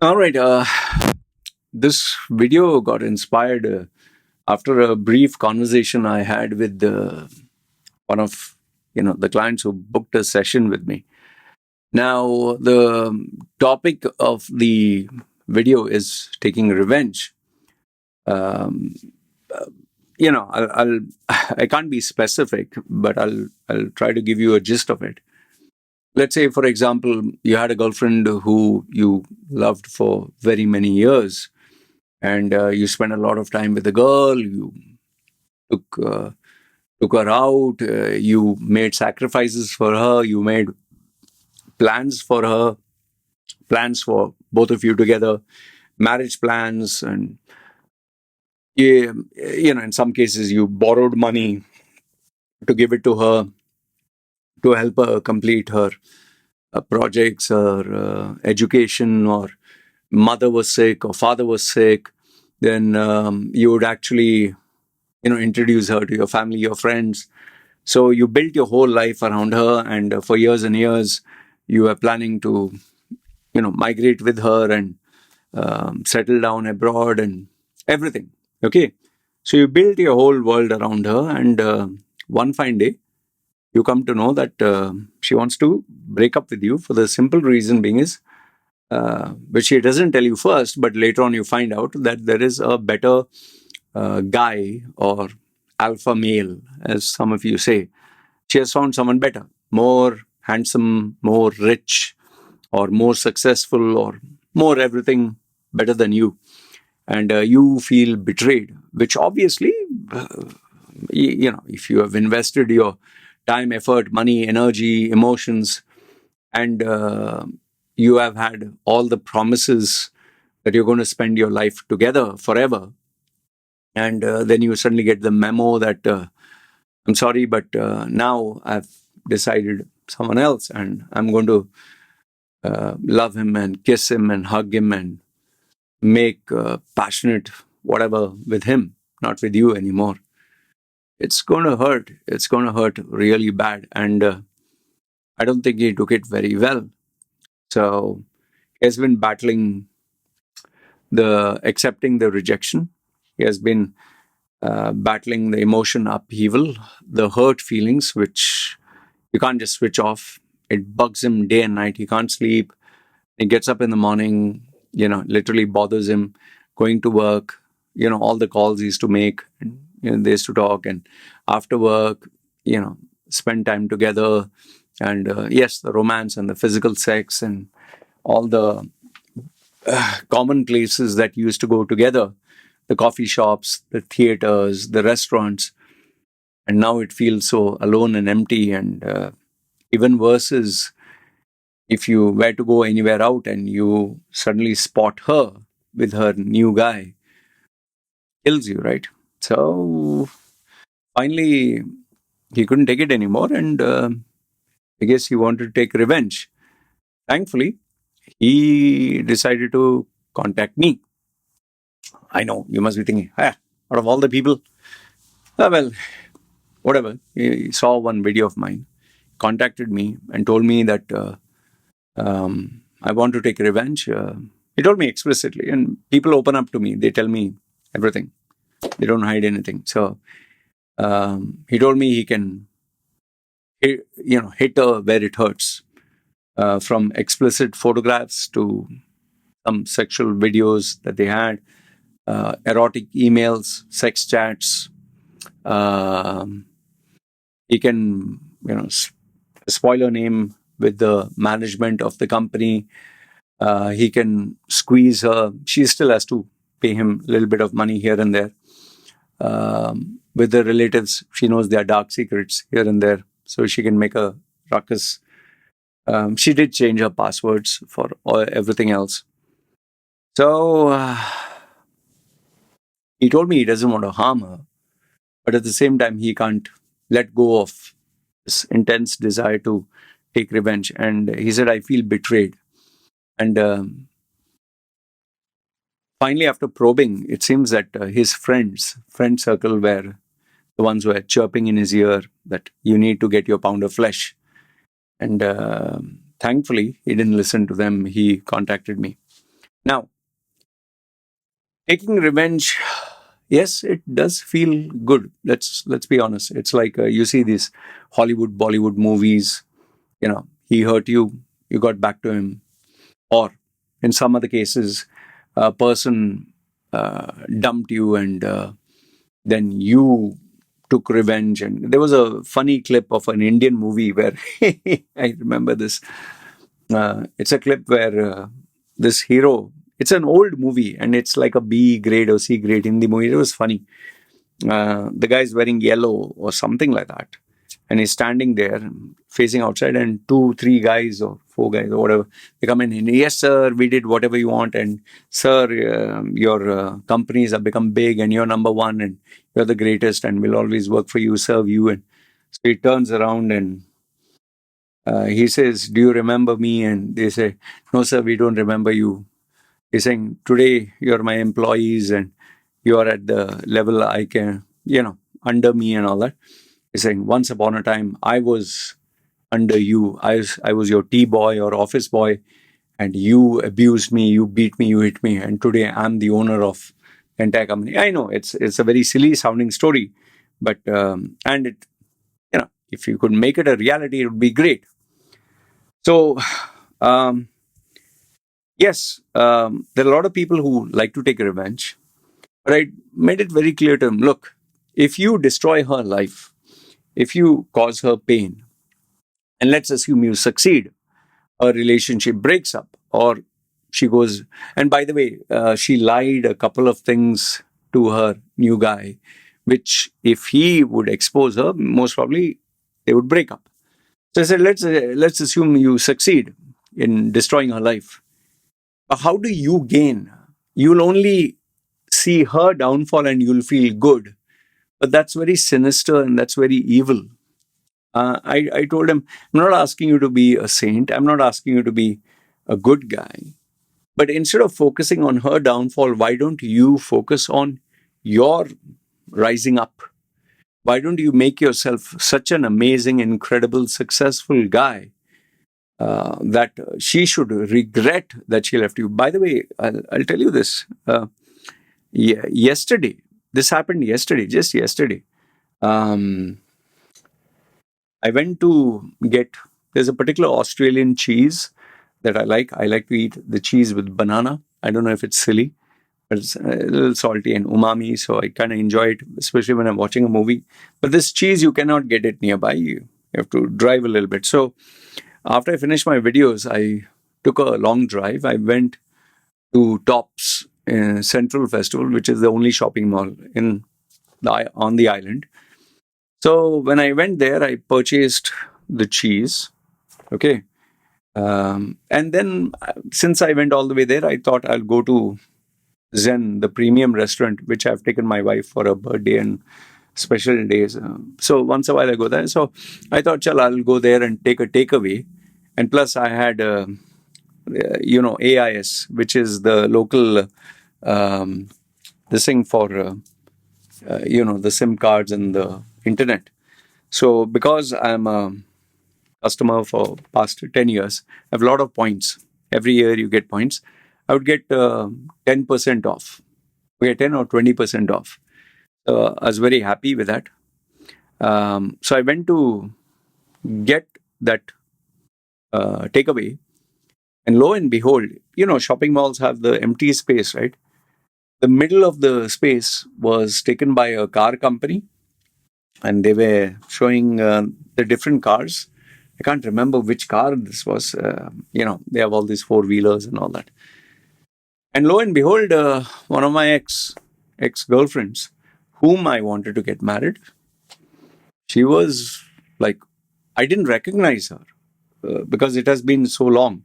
All right. This video got inspired after a brief conversation I had with one of the clients who booked a session with me. Now, the topic of the video is taking revenge. Um, I'll I can't be specific, but I'll try to give you a gist of it. Let's say, for example, you had a girlfriend who you loved for very many years, and you spent a lot of time with the girl. You took uh, took her out. You made sacrifices for her. You made plans for her, plans for both of you together, marriage plans, and in some cases you borrowed money to give it to her to help her complete her projects or education, or mother was sick or father was sick. Then you would actually introduce her to your family, your friends. So you built your whole life around her, and for years and years, you were planning to, migrate with her and settle down abroad and everything. Okay, so you built your whole world around her, and one fine day, you come to know that she wants to break up with you for the simple reason being is, which she doesn't tell you first, but later on you find out that there is a better guy or alpha male, as some of you say. She has found someone better, more handsome, more rich, or more successful, or more everything better than you. And you feel betrayed, which obviously, if you have invested your time, effort, money, energy, emotions, and you have had all the promises that you're going to spend your life together forever, and then you suddenly get the memo that I'm sorry, but now I've decided someone else, and I'm going to love him and kiss him and hug him and make passionate whatever with him, not with you anymore. It's going to hurt. It's going to hurt really bad. And I don't think he took it very well. So he has been battling the accepting the rejection. He has been battling the emotion upheaval, the hurt feelings, which you can't just switch off. It bugs him day and night. He can't sleep. He gets up in the morning, literally bothers him going to work, all the calls he used to make, and, they used to talk. And after work, spend time together. And yes, the romance and the physical sex and all the common places that used to go together, the coffee shops, the theaters, the restaurants. And now it feels so alone and empty. And even worse is if you were to go anywhere out and you suddenly spot her with her new guy, kills you, right? So finally, he couldn't take it anymore, and I guess he wanted to take revenge. Thankfully, he decided to contact me. I know you must be thinking, out of all the people, well, whatever. He saw one video of mine, contacted me, and told me that I want to take revenge. He told me explicitly, and people open up to me. They tell me everything. They don't hide anything. So he told me he can, hit her where it hurts, from explicit photographs to some sexual videos that they had, erotic emails, sex chats. Um he can, spoil her name with the management of the company. He can squeeze her. She still has to pay him a little bit of money here and there. With the relatives, she knows their dark secrets here and there, so she can make a ruckus. She did change her passwords for everything else. So he told me he doesn't want to harm her, but at the same time, he can't let go of this intense desire to take revenge. And he said, I feel betrayed. And finally, after probing, it seems that his friend circle, were the ones who were chirping in his ear that you need to get your pound of flesh. And thankfully, he didn't listen to them. He contacted me. Now, taking revenge, yes, it does feel good. Let's be honest. It's like you see these Hollywood, Bollywood movies. He hurt you, you got back to him, or in some other cases, a person dumped you and then you took revenge. And there was a funny clip of an Indian movie where I remember this. It's a clip where this hero, it's an old movie and it's like a B grade or C grade Hindi movie. It was funny. The guy's wearing yellow or something like that. And he's standing there facing outside, and two, three guys or four guys or whatever, they come in and, yes, sir, we did whatever you want. And, sir, your companies have become big and you're number one and you're the greatest and we'll always work for you, serve you. And so he turns around and he says, do you remember me? And they say, no, sir, we don't remember you. He's saying, today you're my employees and you are at the level I can, under me and all that. He's saying, once upon a time, I was under you. I was your tea boy or office boy, and you abused me, you beat me, you hit me, and today I'm the owner of the entire company. I know it's a very silly sounding story, but and it, if you could make it a reality, it would be great. So, um, yes, there are a lot of people who like to take revenge, but I made it very clear to them, look, if you destroy her life, if you cause her pain, and let's assume you succeed, a relationship breaks up or she goes, and by the way, she lied a couple of things to her new guy, which if he would expose her, most probably they would break up. So I said, let's assume you succeed in destroying her life. But how do you gain? You'll only see her downfall and you'll feel good. But that's very sinister and that's very evil. I told him, I'm not asking you to be a saint. I'm not asking you to be a good guy. But instead of focusing on her downfall, why don't you focus on your rising up? Why don't you make yourself such an amazing, incredible, successful guy that she should regret that she left you? By the way, I'll tell you this. Yesterday, this happened yesterday, just yesterday. Um, I went to get, there's a particular Australian cheese that I like. I like to eat the cheese with banana. I don't know if it's silly, but it's a little salty and umami. So I kind of enjoy it, especially when I'm watching a movie. But this cheese, you cannot get it nearby. You have to drive a little bit. So after I finished my videos, I took a long drive. I went to Tops Central Festival, which is the only shopping mall on the island. So when I went there, I purchased the cheese. Okay. And then since I went all the way there, I thought I'll go to Zen, the premium restaurant, which I've taken my wife for a birthday and special days. So once a while I go there. So I thought, chal, I'll go there and take a takeaway. And plus I had, AIS, which is the local, this thing for, the SIM cards and the internet. So because I'm a customer for past 10 years, I have a lot of points. Every year you get points. I would get 10% off. We get 10 or 20% off. I was very happy with that. So I went to get that takeaway. And lo and behold, shopping malls have the empty space, right? The middle of the space was taken by a car company, and they were showing the different cars. I can't remember which car this was. They have all these four-wheelers and all that. And lo and behold, one of my ex-girlfriends, whom I wanted to get married, she was like, I didn't recognize her because it has been so long.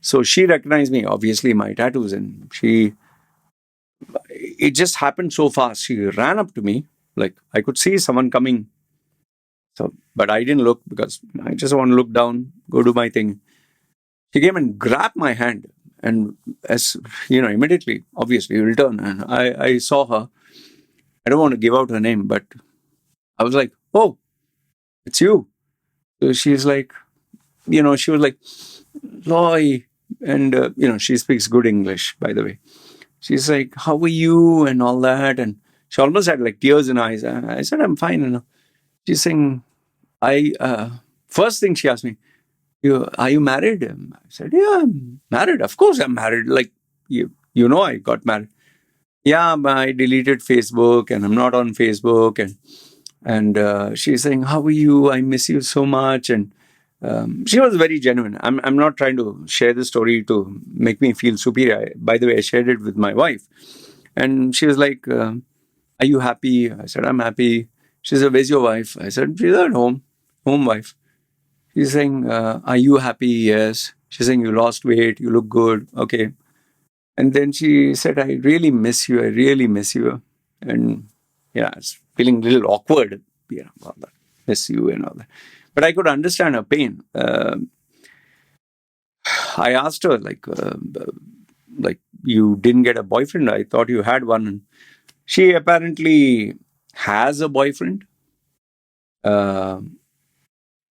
So she recognized me, obviously my tattoos, and it just happened so fast. She ran up to me, like I could see someone coming. So, but I didn't look because I just want to look down, go do my thing. She came and grabbed my hand, and as immediately, obviously, returned. And I saw her. I don't want to give out her name, but I was like, "Oh, it's you." So she's like, she was like, "Loy, And, she speaks good English, by the way. She's like, how are you? And all that. And she almost had like tears in her eyes. I said, I'm fine. She's saying, first thing she asked me, are you married? I said, yeah, I'm married. Of course I'm married. Like, I got married. Yeah, but I deleted Facebook and I'm not on Facebook. And she's saying, how are you? I miss you so much. And she was very genuine. I'm not trying to share the story to make me feel superior. By the way, I shared it with my wife. And she was like, are you happy? I said, I'm happy. She said, where's your wife? I said, she's at home. Home wife. She's saying, are you happy? Yes. She's saying, you lost weight. You look good. Okay. And then she said, I really miss you. I really miss you. And yeah, it's feeling a little awkward, all that. Miss you and all that. But I could understand her pain. I asked her, like, you didn't get a boyfriend. I thought you had one. And she apparently has a boyfriend, uh,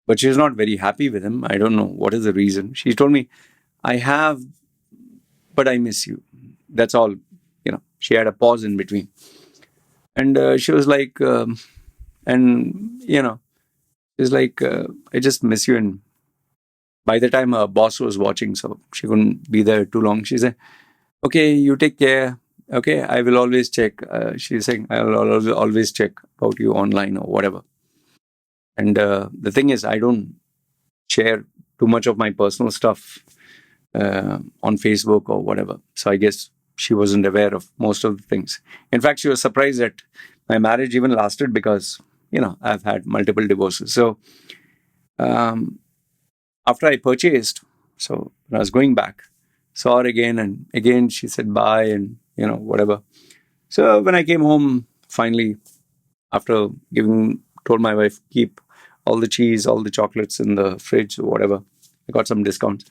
but she's not very happy with him. I don't know what is the reason. She told me, I have, but I miss you. That's all. She had a pause in between. And she was like, she's like, I just miss you. And by the time her boss was watching, so she couldn't be there too long, she said, okay, you take care. Okay, I will always check. She's saying, I will always check about you online or whatever. And the thing is, I don't share too much of my personal stuff on Facebook or whatever. So I guess she wasn't aware of most of the things. In fact, she was surprised that my marriage even lasted because, I've had multiple divorces. So after I purchased, so when I was going back, saw her again, and again she said bye and, whatever. So when I came home, finally, after told my wife, keep all the cheese, all the chocolates in the fridge or whatever. I got some discounts.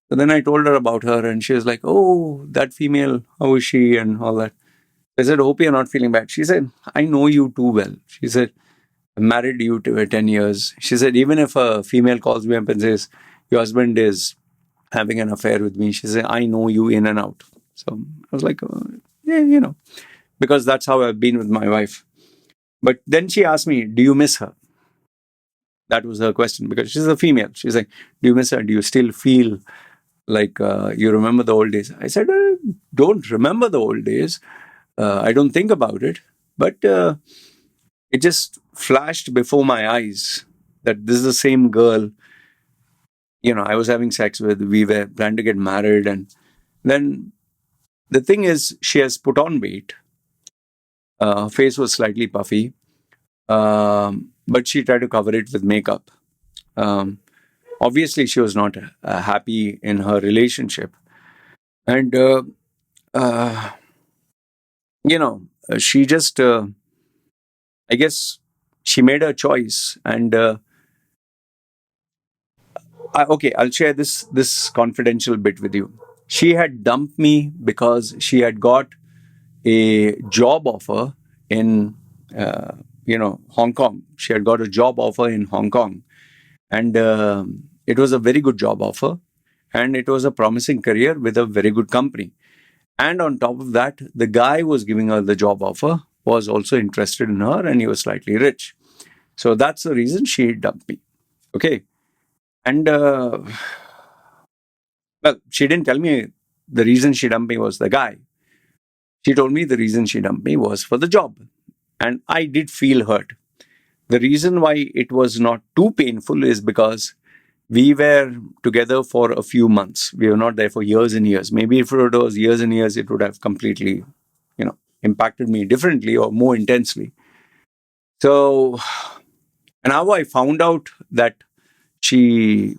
So then I told her about her, and she was like, oh, that female, how is she and all that. I said, hope you're not feeling bad. She said, I know you too well. She said, I married you to 10 years. She said, even if a female calls me up and says, your husband is having an affair with me, she said, I know you in and out. So I was like, yeah, because that's how I've been with my wife. But then she asked me, do you miss her? That was her question, because she's a female. She's like, do you miss her? Do you still feel like you remember the old days? I said, don't remember the old days. I don't think about it. But it just flashed before my eyes that this is the same girl, I was having sex with. We were planning to get married. And then the thing is, she has put on weight. Her face was slightly puffy. But she tried to cover it with makeup. Obviously, she was not happy in her relationship. And, uh, she just, I guess, she made her choice. And, okay, I'll share this confidential bit with you. She had dumped me because she had got a job offer in, Hong Kong. She had got a job offer in Hong Kong. And it was a very good job offer. And it was a promising career with a very good company. And on top of that, the guy who was giving her the job offer was also interested in her, and he was slightly rich. So that's the reason she dumped me. Okay. And, well, she didn't tell me the reason she dumped me was the guy. She told me the reason she dumped me was for the job. And I did feel hurt. The reason why it was not too painful is because we were together for a few months. We were not there for years and years. Maybe if it was years and years, it would have completely, impacted me differently or more intensely. So, and how I found out that she,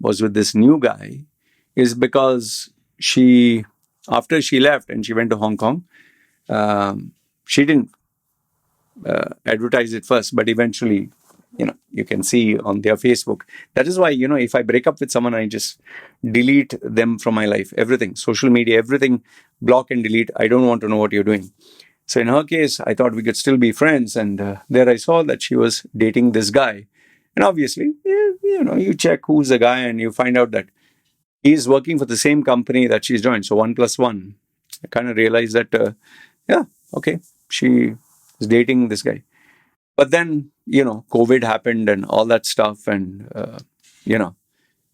was with this new guy is because after she left and she went to Hong Kong, she didn't advertise it first, but eventually, you can see on their Facebook. That is why, if I break up with someone, I just delete them from my life. Everything, social media, everything, block and delete. I don't want to know what you're doing. So in her case, I thought we could still be friends. And there I saw that she was dating this guy. And obviously, you check who's the guy and you find out that He's working for the same company that she's joined. So 1 plus 1. I kind of realized that, yeah, okay, she is dating this guy. But then, COVID happened and all that stuff. And,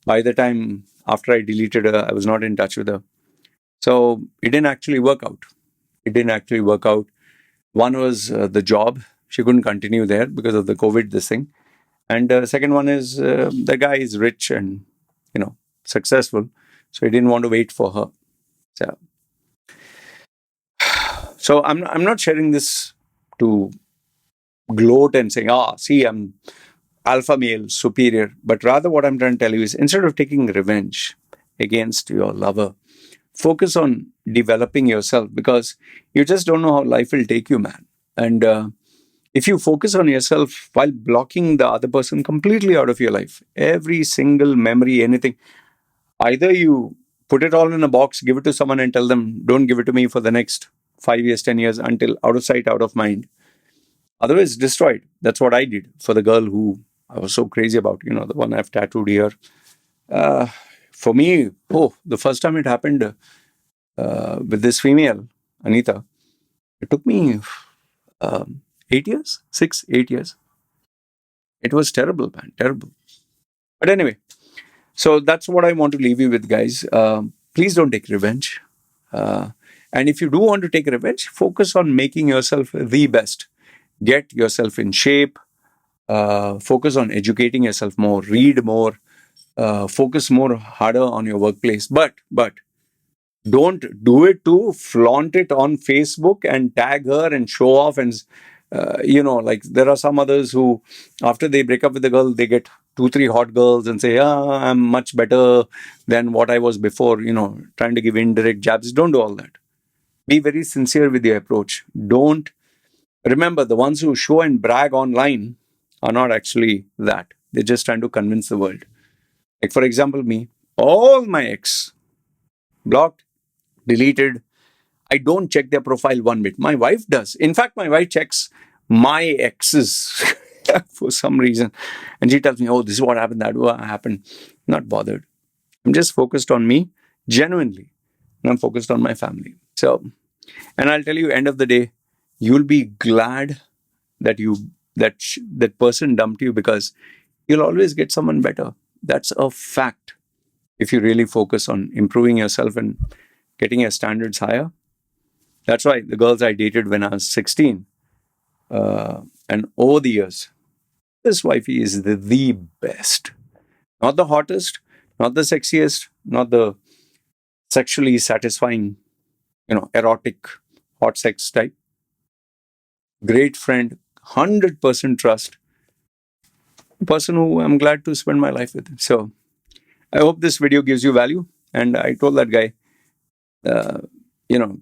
by the time after I deleted her, I was not in touch with her. So it didn't actually work out. It didn't actually work out. One was the job. She couldn't continue there because of the COVID, this thing. And second one is the guy is rich and, successful. So he didn't want to wait for her. So I'm not sharing this to gloat and saying, see, I'm alpha male, superior. But rather, what I'm trying to tell you is instead of taking revenge against your lover, focus on developing yourself because you just don't know how life will take you, man. And if you focus on yourself while blocking the other person completely out of your life, every single memory, anything, either you put it all in a box, give it to someone and tell them, don't give it to me for the next 5 years, 10 years until out of sight, out of mind. Otherwise, destroyed. That's what I did for the girl who I was so crazy about, the one I've tattooed here. For me, the first time it happened with this female, Anita, it took me 8 years, 8 years. It was terrible, man, terrible. But anyway, so that's what I want to leave you with, guys. Please don't take revenge. And if you do want to take revenge, focus on making yourself the best. Get yourself in shape. Focus on educating yourself more. Read more. Focus more harder on your workplace. But don't do it to flaunt it on Facebook and tag her and show off. And like there are some others who, after they break up with the girl, they get 2-3 hot girls and say, I'm much better than what I was before, trying to give indirect jabs. Don't do all that. Be very sincere with your approach. Don't remember, the ones who show and brag online are not actually that. They're just trying to convince the world. Like, for example, me, all my ex blocked, deleted. I don't check their profile one bit. My wife does. In fact, my wife checks my exes for some reason. And she tells me, this is what happened, that what happened. Not bothered. I'm just focused on me, genuinely. And I'm focused on my family. So, and I'll tell you, end of the day, you'll be glad that that person dumped you because you'll always get someone better. That's a fact. If you really focus on improving yourself and getting your standards higher. That's why the girls I dated when I was 16, and over the years, this wifey is the best. Not the hottest, not the sexiest, not the sexually satisfying, erotic, hot sex type. Great friend, 100% trust. A person who I'm glad to spend my life with. So I hope this video gives you value. And I told that guy,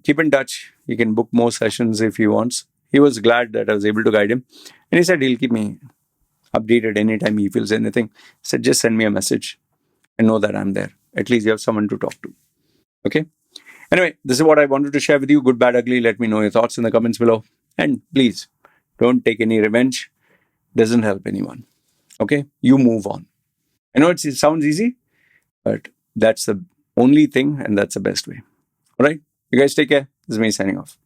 keep in touch. He can book more sessions if he wants. He was glad that I was able to guide him. And he said he'll keep me updated anytime he feels anything. He said, just send me a message and know that I'm there. At least you have someone to talk to. Okay? Anyway, this is what I wanted to share with you. Good, bad, ugly. Let me know your thoughts in the comments below. And please, don't take any revenge. Doesn't help anyone. Okay? You move on. I know it sounds easy, but that's the only thing and that's the best way. All right? You guys take care. This is me signing off.